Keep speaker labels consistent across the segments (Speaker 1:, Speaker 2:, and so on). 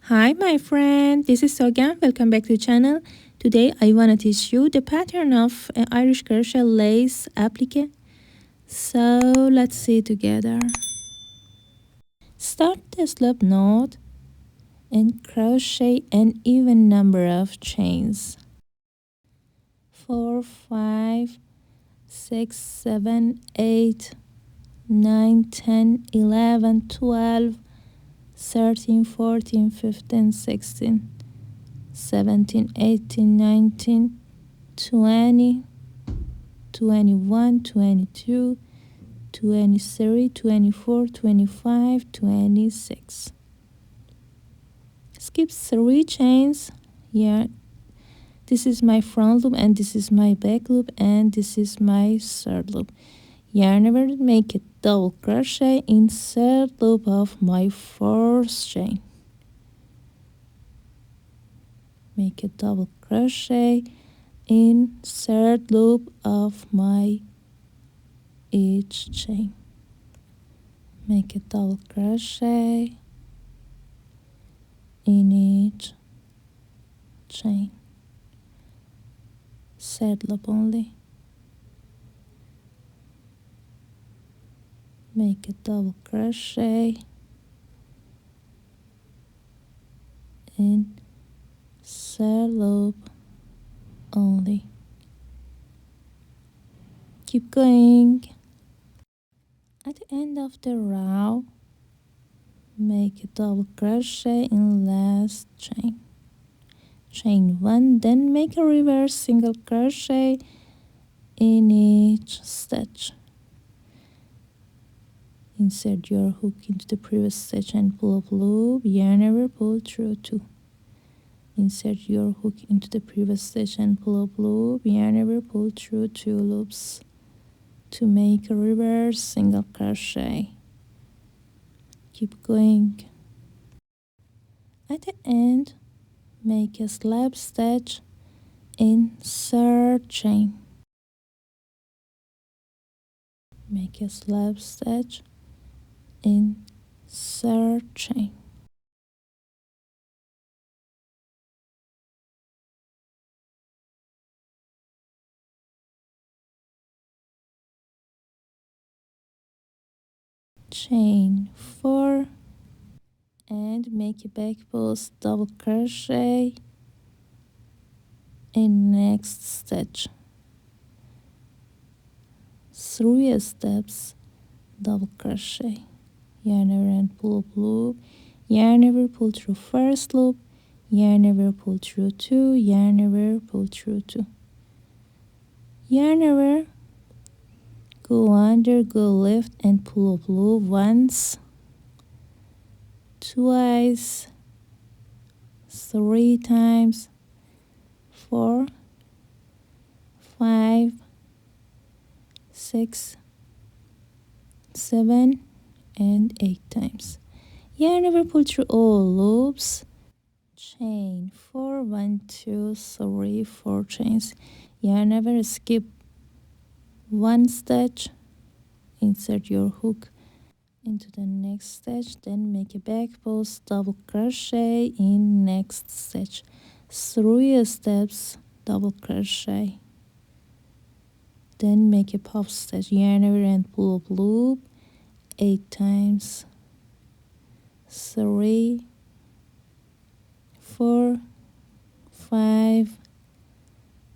Speaker 1: Hi my friend, this is Sogan. Welcome back to the channel. Today I want to teach you the pattern of Irish Crochet lace applique. So let's see it together. Start the slip knot and crochet an even number of chains. 4, 5, 6, 7, 8, 9, 10, 11, 12, 13, 14, 15, 16. 17, 18, 19, 20, 21, 22, 23, 24, 25, 26. Skip 3 chains. Here, this is my front loop and this is my back loop and this is my third loop. Yarn over, make a double crochet in third loop of my first chain. Make a double crochet in third loop of my each chain. Make a double crochet in each chain. Third loop only. Make a double crochet in third loop only. Keep going. At the end of the row, make a double crochet in last chain. Chain 1, then make a reverse single crochet in each stitch. Insert your hook into the previous stitch and pull up loop, yarn over, pull through 2. Insert your hook into the previous stitch and pull up loop, yarn over, pull through 2 loops to make a reverse single crochet. Keep going. At the end, make a slip stitch in third chain. Make a slip stitch in third chain. Chain 4 and make a back post double crochet in next stitch. 3 steps double crochet, yarn over and pull up loop, yarn over, pull through first loop, yarn over, pull through 2, yarn over, pull through 2, yarn over, go under, go left and pull up loop once, twice, 3 times, 4, 5, 6, 7 and 8 times. Yarn over, pull through all loops, chain 4, 1, 2, 3, 4 chains, yarn over, skip 1 stitch, insert your hook into the next stitch, then make a back post double crochet in next stitch, 3 steps double crochet, then make a puff stitch, yarn over and pull up loop 8 times, 3, 4, 5,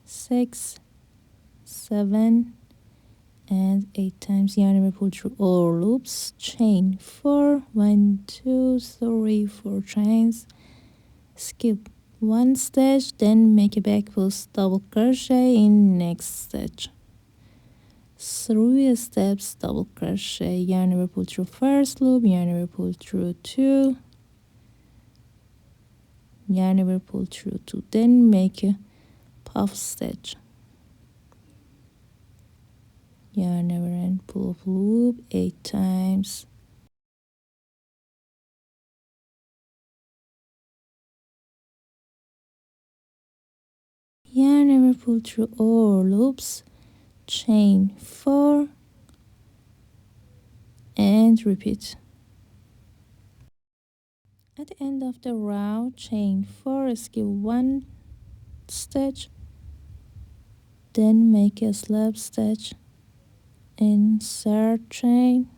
Speaker 1: 6, 7 and 8 times, yarn over, pull through all loops, chain 4, 1, 2, 3, 4 chains, skip 1 stitch, then make a back post double crochet in next stitch, 3 steps double crochet, yarn over, pull through first loop, yarn over, pull through 2, yarn over, pull through 2, then make a puff stitch, yarn over and pull up loop 8 times, yarn over, pull through all loops, chain 4 and repeat. At the end of the row, chain 4, skip 1 stitch, then make a slip stitch, insert chain,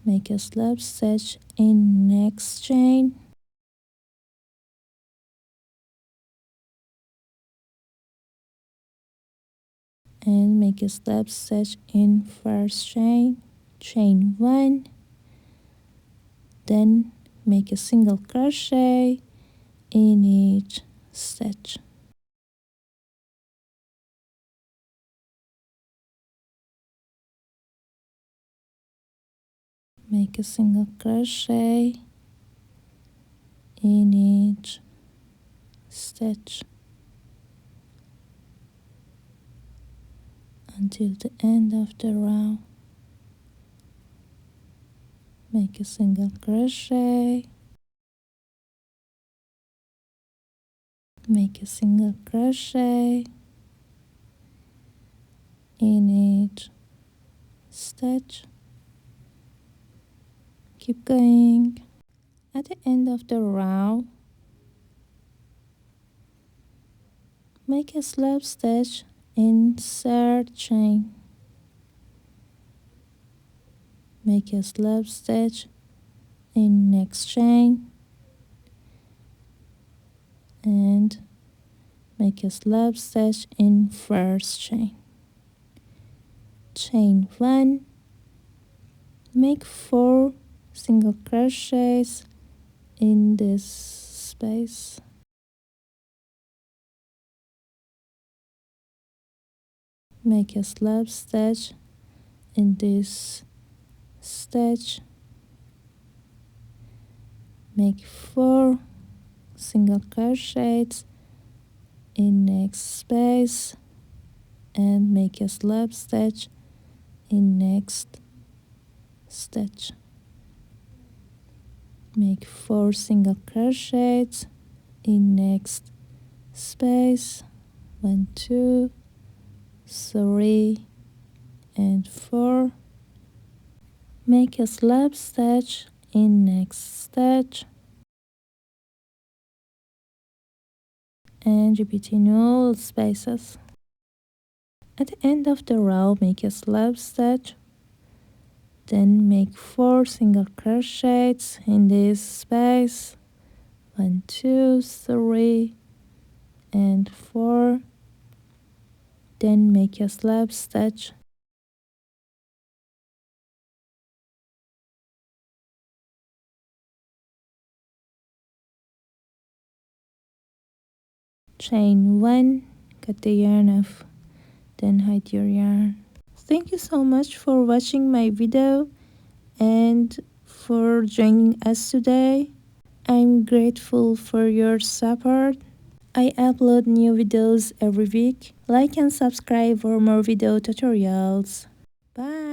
Speaker 1: make a slip stitch in next chain, and make a slip stitch in first chain, chain 1, then make a single crochet in each stitch. Make a single crochet in each stitch until the end of the row. Make a single crochet, make a single crochet in each stitch. Keep going. At the end of the row, make a slip stitch, insert chain, make a slip stitch in next chain, and make a slip stitch in first chain. Chain 1, make 4 single crochets in this space. Make a slip stitch in this stitch, make 4 single crochets in next space, and make a slip stitch in next stitch. Make 4 single crochets in next space, 1, 2, 3, and 4. Make a slip stitch in next stitch, and repeat in all spaces. At the end of the row, make a slip stitch, then make 4 single crochets in this space, 1, 2, 3, and 4. Then make a slip stitch, chain 1, cut the yarn off, then hide your yarn. Thank you so much for watching my video and for joining us today. I'm grateful for your support. I upload new videos every week. Like and subscribe for more video tutorials. Bye!